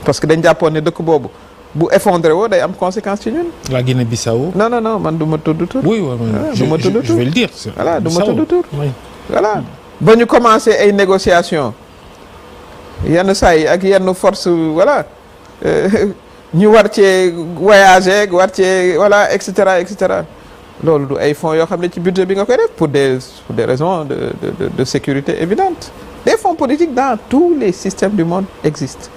parce que dañ jàppoon ne dëkk boobu bu effondré woo day am conséquence ci ñun. la Guinée-Bissau. non man du ma tudd tur. oui du ma tudd tur je vais le dire. voilà du ma tudd tur. oui. voilà ba ñu commencé ay négociations yenn saa yi ak yenn force voilà ñu war cee voyager war cee voilà et cetera loolu du ay fonds yoo xam ne ci budget bi nga koy def pour des raisons de sécurité évidentes. Des fonds politiques dans tous les systèmes du monde existent.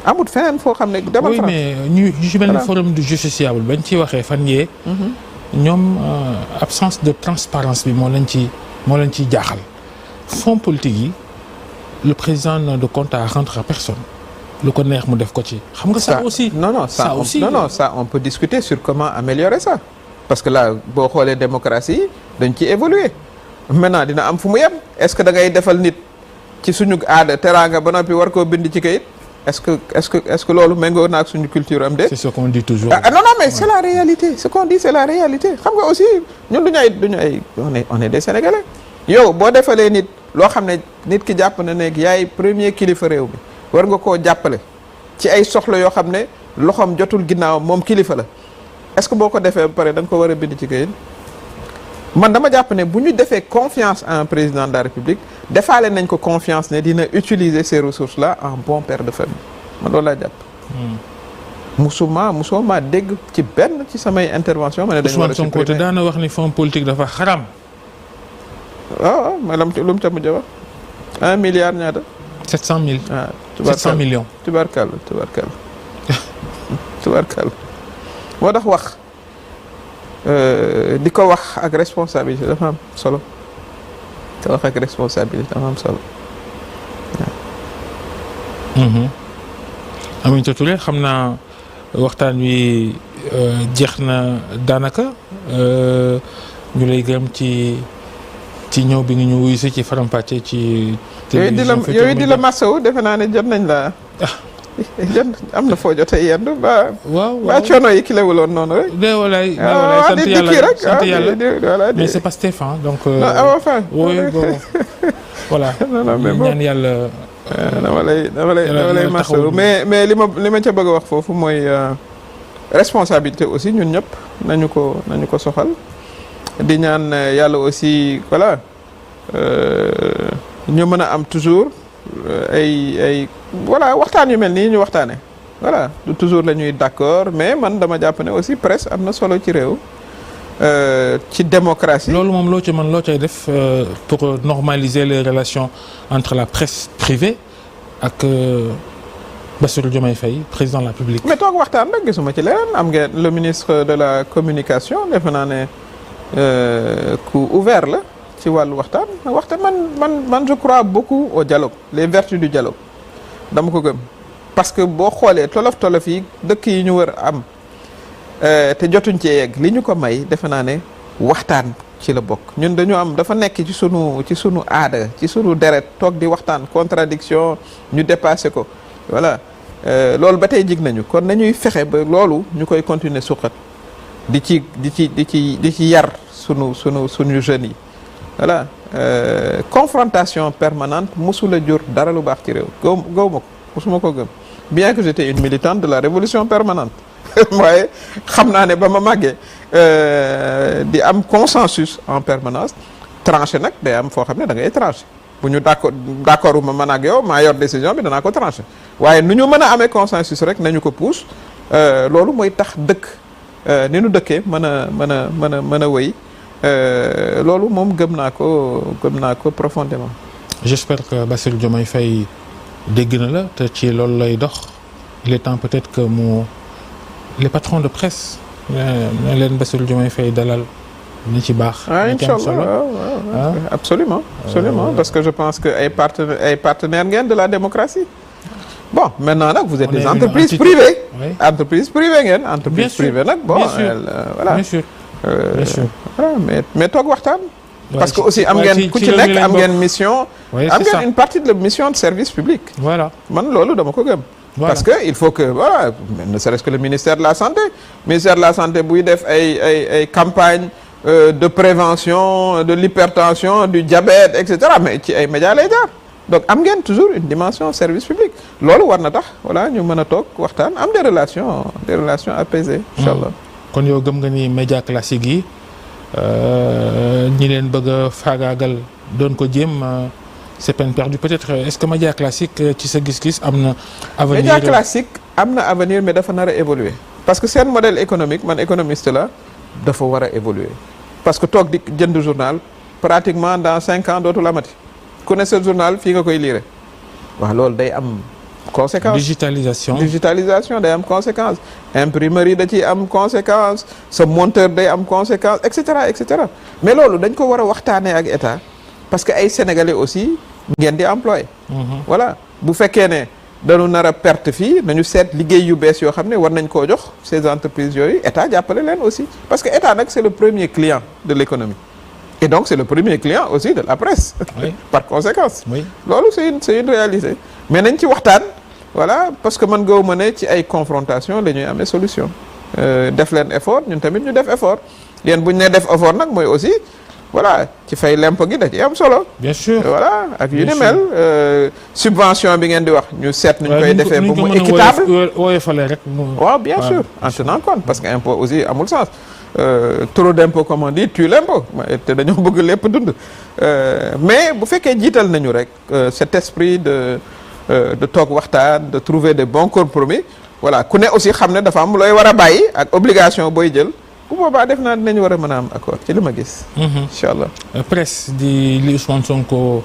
amut feneen foo xam ne demal oui mais ñu ci mel ni forum du justiciable bañ ci waxee fan yee. ñoom absence de transparence bi moo leen ciy jaaxal. fonds politique yi le président n'a de compte à rendre à personne. lu ko neex mu def ko ci. xam nga ça aussi. ça on peut discuter sur comment améliorer ça. parce que là boo xoolee démocratie yi dañ ci évoluer maintenant dina am fu mu yem est-ce que da ngay defal nit ci suñu aada teraanga ba noppi war koo bind ci kayit. est-ce que loolu méngoo na ak suñu culture am de. c'est ce qu'on dit toujours. non mais c'est la réalité ce qu'on dit c'est la réalité xam nga aussi ñun duñu ay on est des Sénégalais. yow boo defalee nit loo xam ne nit ki jàpp na ne yaay premier kilifa réew mi war nga koo jàppale ci ay soxla yoo xam ne loxoom jotul ginnaaw moom kilifa la est-ce que boo ko defee ba pare da nga ko war a bind ci kayit. man dama jàpp ne bu ñu defee confiance à un président de la République defaale nañ ko confiance ne dina utiliser ces ressources là en bon père de famille man loolu laa jàpp. musuma dégg ci benn ci samay intervention ma ne dañu war a Sonko te daana wax ni fonds politique dafa xaram. waaw mais lu mu ca mujj wax 1 milliard ñaata. 700 000. 700 millions. tubarkalla moo tax wax. di ko wax ak responsabilité dafa am solo te wax ak responsabilité dafa am solo waaw. Aminata Touré xam naa waxtaan wi jeex na daanaka ñu lay gërëm ci ñëw bi nga ñu wuyu si ci faram-fàcce ci. yooyu di la masawu defe naa ne jot nañ la. am na foo jotee yendu ba coono yi ki la wuloon noonu rek. walaay sant yàlla mais c'est pas Stéphane donc. oui bon voilà. mais bon ñaan yàlla. dama lay masawu mais li ma ca bëgg a wax foofu mooy responsabilité aussi ñun ñëpp nañu ko soxal di ñaan yàlla aussi voilà ñu mën a am toujours. ay voilà waxtaan yu mel nii ñu waxtaane voilà du toujours la ñuy d'accord mais man dama jàpp ne aussi presse am na solo ci réew ci démocratie. loolu moom loo cay def pour normaliser les relations entre la presse privée ak Bassirou Diomaye Faye président de la République. mais toog waxtaan rek gisuma ci leneen am ngeen le ministre de la communication defe naa ne ku ouvert la. ci wàllu waxtaan man je crois beaucoup au dialogue les vertus du dialogue dama ko gëm parce que boo xoolee tolof yi dëkk yi ñu war a am te jotuñ ci yegg li ñu ko may defe naa ne waxtaan ci la bokk ñun dañu am dafa nekk ci sunu aada ci sunu deret toog di waxtaan contradiction ñu dépassé ko voilà loolu ba tey jig nañu kon nañuy fexe ba loolu ñu koy continuer suqat di ci yar sunu jeunes yi. voilà confrontation permanente musula jur dara lu baax ci réew gaw ma ko musuma ko gëm bien que j'étais une militante de la révolution permanente waaye xam naa ne ba ma màggee di am consensus en permanence tranché nag day am foo xam ne da ngay tranché bu ñu d'accord ma man ak yow maa yor décision bi danaa ko tranché waaye nu ñu mën a amee consensus rek nañu ko pousse loolu mooy tax dëkk ni nu dëkkee mën a wéy loolu moom gëm naa ko profondément. j'espère que Bassirou Diomaye Faye dégg na la te ci loolu lay dox il est temps peut-être que les patrons de presse ne leen Bassirou Diomaye Faye dalal ni ci baax. Inch'Allah absolument parce que je pense que ay partenaires ngeen de la démocratie. bon maintenant nag vous êtes des entreprises privées. entreprise privée ngeen. entreprise privée nag bon voilà. bien sûr. Bien sûr. Voilà, mais toog waxtaan. parce que aussi am ngeen ku ci nekk am ngeen mission. am ngeen une partie de la mission de service public. voilà man loolu dama ko gëm. parce que il faut que voilà ne serait-ce que le ministère de la santé buy def ay campagne de prévention de l'hypertension du diabète et cetera mais ci ay médias lay jaar donc am ngeen toujours une dimension service public loolu war na tax voilà ñu mën a toog waxtaan am des relations apaisées incha allah. kon yow gëm nga ni média classique yi ñi leen bëgg a faagaagal doon ko jéem c'est peine perdue peut-être est-ce que média classique ci sa gis-gis am na avenir. média classique am na avenir mais dafa nar a évoluer parce que seen modèle économique man économiste la dafa war a évoluer parce que toog di jënd journal pratiquement dans 5 ans dootul amati ku ne sa journal fii nga koy lire waaw loolu day am conséquence. digitalisation day am conséquence imprimerie da ciy am conséquence sa monteur day am conséquence et cetera et cetera mais loolu dañ ko war a waxtaanee ak état parce que ay sénégalais aussi ngeen di employé. voilà bu fekkee ne dañu nar a perte fii nañu seet liggéey yu bees yoo xam ne war nañ koo jox ces entreprises yooyu état jàppale leen aussi parce que état nag c'est le premier client de l'économie et donc c'est le premier client aussi de la presse. Oui. Par conséquence. Oui. loolu c'est une réalité mais nañ ci waxtaan voilà parce que man gëwuma ne ci ay confrontation la ñuy amee solution def leen effort ñun tamit ñu def effort yéen bu ñu nee def effort nag mooy aussi voilà ci fay lempo gi da ci am solo. bien sûr voilà ak yu ni mel subvention bi ngeen di wax ñu seet nuñ koy defee ba mu équitable woyofale rek waaw bien sûr en tenant compte parce que impôt aussi amul sens trop d'impôt comme on dit tue l'impôt te dañoo bëgg lépp dund mais bu fekkee jiital nañu rek cet esprit de toog waxtaan de trouver de bons compromis voilà ku ne aussi xam ne dafa am looy war a bàyyi ak obligation booy jël bu boobaa def naa dinañu war a mën a am accord ci li ma gis. incha allah. presse di li Ousmane Sonko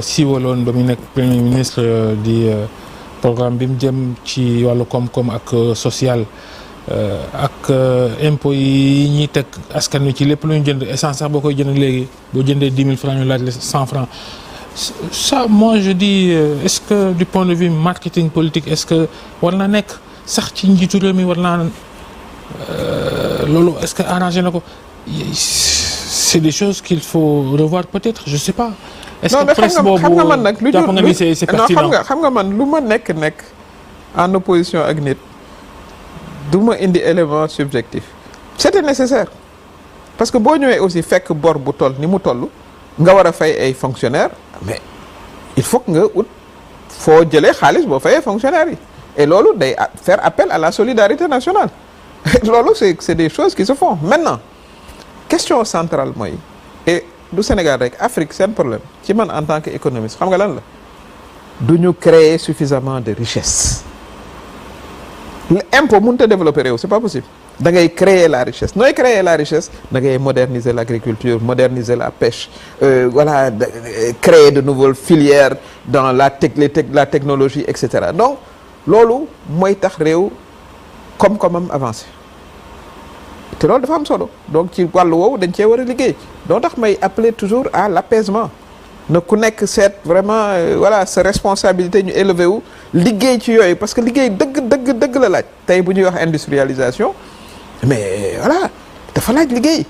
siiwaloon ba mu nekk premier ministre di programme bi mu jëm ci wàllu koom-koom ak social ak impôts yi ñuy teg askan wi ci lépp lu ñu jënd essence sax boo koy jënd léegi boo jëndee 10 000 francs ñu laaj la 100 francs. Ça moi je dis est-ce que du point de vue marketing politique est-ce que war na nekk sax ci njiitu réew mi war naa loolu est-ce que arrangé na ko c'est des choses qu'il faut revoir peut-être je sais pas. est-ce que presse boobu xam nga man nag lu jàpp nga ni c'est pertinent xam nga man lu ma nekk en opposition ak nit du ma indi élément subjectif c'était nécessaire parce que boo ñëwee aussi fekk bor bu toll ni mu toll nga war a fay ay fonctionnaires mais il faut que nga ut foo jëlee xaalis boo fayee fonctionnaires yi et loolu day faire appel à la solidarité nationale loolu c'est des choses qui se font maintenant question centrale mooy et du Sénégal rek Afrique seen problème ci man en tant qu'économiste xam nga lan la du ñu créer suffisamment de richesse l'impôt mënut a développer réew c'est pas possible da ngay créer la richesse nooy créer la richesse da ngay moderniser l'agriculture moderniser la pêche voilà créer de nouvelles filières dans la technologie et cetera donc loolu mooy tax réew koom-koomam avancé te loolu dafa am solo donc ci wàllu woowu dañ cee war a liggéey doo tax may appeler toujours à l'apaisement na ku nekk seet vraiment voilà sa responsabilité ñu élever wu liggéey ci yooyu parce que liggéey dëgg la laaj tey bu ñuy wax industrialisation mais voilà dafa laaj liggéey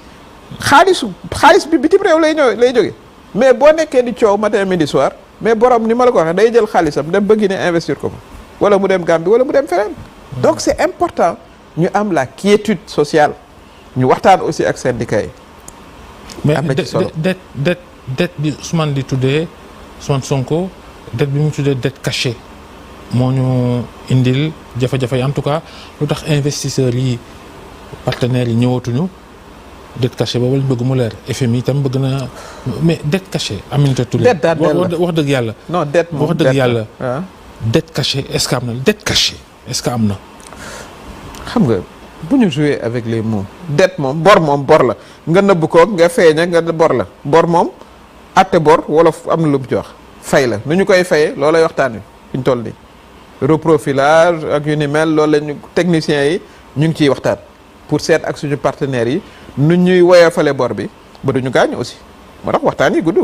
xaalis bi bitim réew lay jóge mais boo nekkee di coow matin midi soir mais borom ni ma la ko waxee day jël xaalisam dem bëgg ne investir ko fa wala mu dem Gambie wala mu dem feneen donc c'est important ñu am la quiétude sociale ñu waxtaan aussi ak syndicats yi. mais dette bi Ousmane di tuddee Ousmane Sonko dette bi mu tuddee dette cachée moo ñu indil jafe-jafe en tout cas lu tax investisseurs yi partenaires yi ñëwatuñu dette cachée boobu lañ bëgg mu leer FMI itam bëgg na mais dette cachée Aminata Touré wax dëgg yàlla. non dette moom wax dëgg yàlla. dette cachée est-ce que am na dette cachée est-ce que am na. xam nga bu ñu jouer avec les mots dette moom bor la nga nëbb ko nga feeña nga bor la bor moom atte bor wolof am na lu mu ci wax fay la nu ñu koy fayee loolay waxtaan wi fi ñu toll nii reprofilage ak yu ni mel loolu la ñu techniciens yi ñu ngi ciy waxtaan pour seet ak suñu partenaires yi nu ñuy woyofale bor bi ba duñu gaañ aussi moo tax waxtaan yi gudd.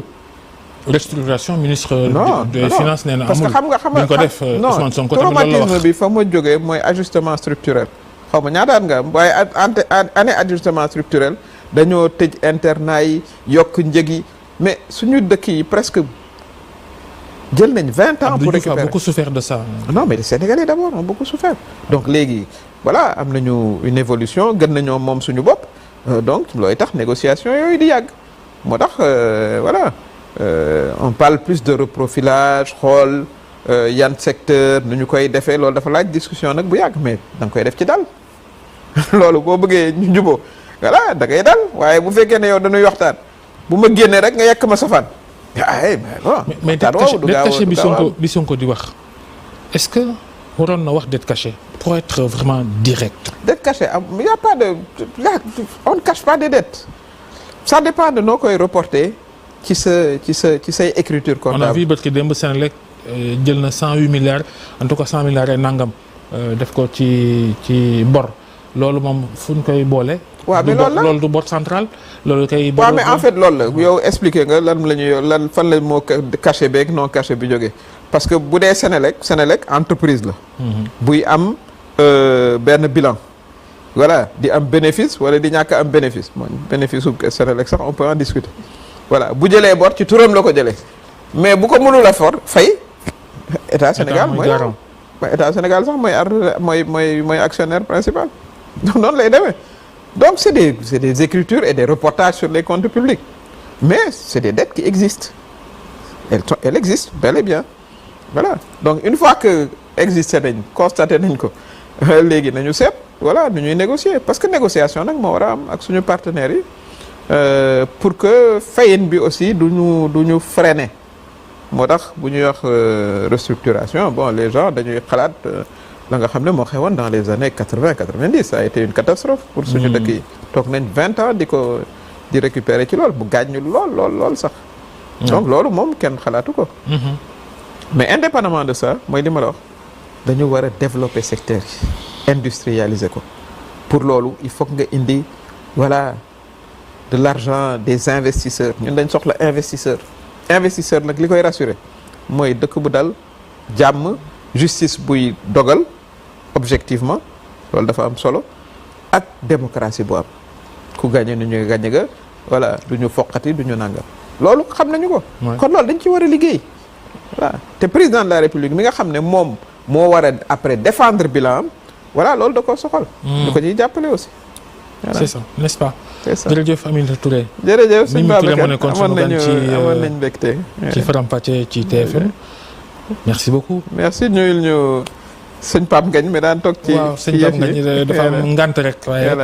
restructuration ministre des finances nee na parce que xam nga ko def Ousmane Sonko tamit loolu la wax traumatisme bi fa ma jógee mooy ajustement structurel xaw ma ñaataat nga waaye année ajustement structurel dañoo tëj internat yi yokk njëg yi mais suñu dëkk yi presque jël nañ 20 ans pour récupérer. a beaucoup souffert de ça. non mais les Sénégalais d'abord ont beaucoup souffert donc léegi voilà am nañu une évolution gën nañoo moom suñu bopp donc looy tax négociation yooyu di yàgg moo tax voilà on parle plus de reprofilage xool yan secteur nu ñu koy defee loolu dafa laaj discussion nag bu yàgg mais da nga koy def ci dal loolu boo bëggee ñu juboo voilà da ngay dal waaye bu fekkee ne yow dañuy waxtaan bu ma génnee rek nga yekk ma safaan mais dette cachée bi Sonko di wax est-ce que waroon na wax dette cachée pour être vraiment direct. Dette cachée il y a pas de on ne cache pas des dettes ça dépend de noo koy reporter ci say écriture comptable. on a vu barki démb Senelec jël na 108 milliards en tout cas 100 milliards et nangam def ko ci bor loolu moom fu ñu koy boole. waaw mais loolu du bor central loolu kay. waaw mais en fait loolu la yow expliqué nga lan la ñuy lan fan la moo caché beeg non caché bi jógee parce que bu dee Senelec entreprise la. buy am benn bilan. voilà di am bénéfice wala di ñàkk am bénéfice mooy bénéfice su Senelec sax on peut en discuter voilà bu jëlee bor ci turam la ko jëlee mais bu ko mënul a fay état Sénégal mooy état Sénégal sax mooy actionnaire principal noonu lay demee donc c'est des écritures et des reportages sur les comptes publics mais c'est des dettes qui existent elles existent bel et bien voilà donc une fois que existé nañ constaté nañ ko léegi nañu seet voilà nu ñuy négocier parce que négociation nag moo war a am ak suñu partenaires yi pour que fayin bi aussi du ñu freiner moo tax bu ñuy wax restructuration bon les gens dañuy xalaat la nga xam ne moo xewoon dans les années 80-90 ça a été une catastrophe pour suñu dëkk yi toog nañ 20 ans di récupérer ci lool bu gaañu lool sax donc loolu moom kenn xalaatu ko mais indépendamment de ça mooy li ma la wax dañu war a développer secteur yi industrialiser ko pour loolu il faut que nga indi voilà de l'argent des investisseurs ñun dañ soxla investisseur nag li koy rassurer mooy dëkk bu dal jàmm justice buy dogal objectivement loolu dafa am solo ak démocratie bu am ku gagné nu ñu gagné ga voilà du ñu foqati du ñu nangam loolu xam nañu ko kon loolu dañ ci war a liggéey voilà te président de la république mi nga xam ne moom moo war a après défendre bilan am voilà loolu da ko soxal du ko ciy jàppale aussi c'est ça n'est-ce pas c'est ça jërëjëf Aminata Touré jërëjëf sëñ Babacar amoon nañ mbégte ci Faram Facce ci TFM merci beaucoup merci ñuyul ñu sëñ Pape Ngagne mi daan toog ci waaw sëñ Pape Ngagne dafa am ngant rek waaye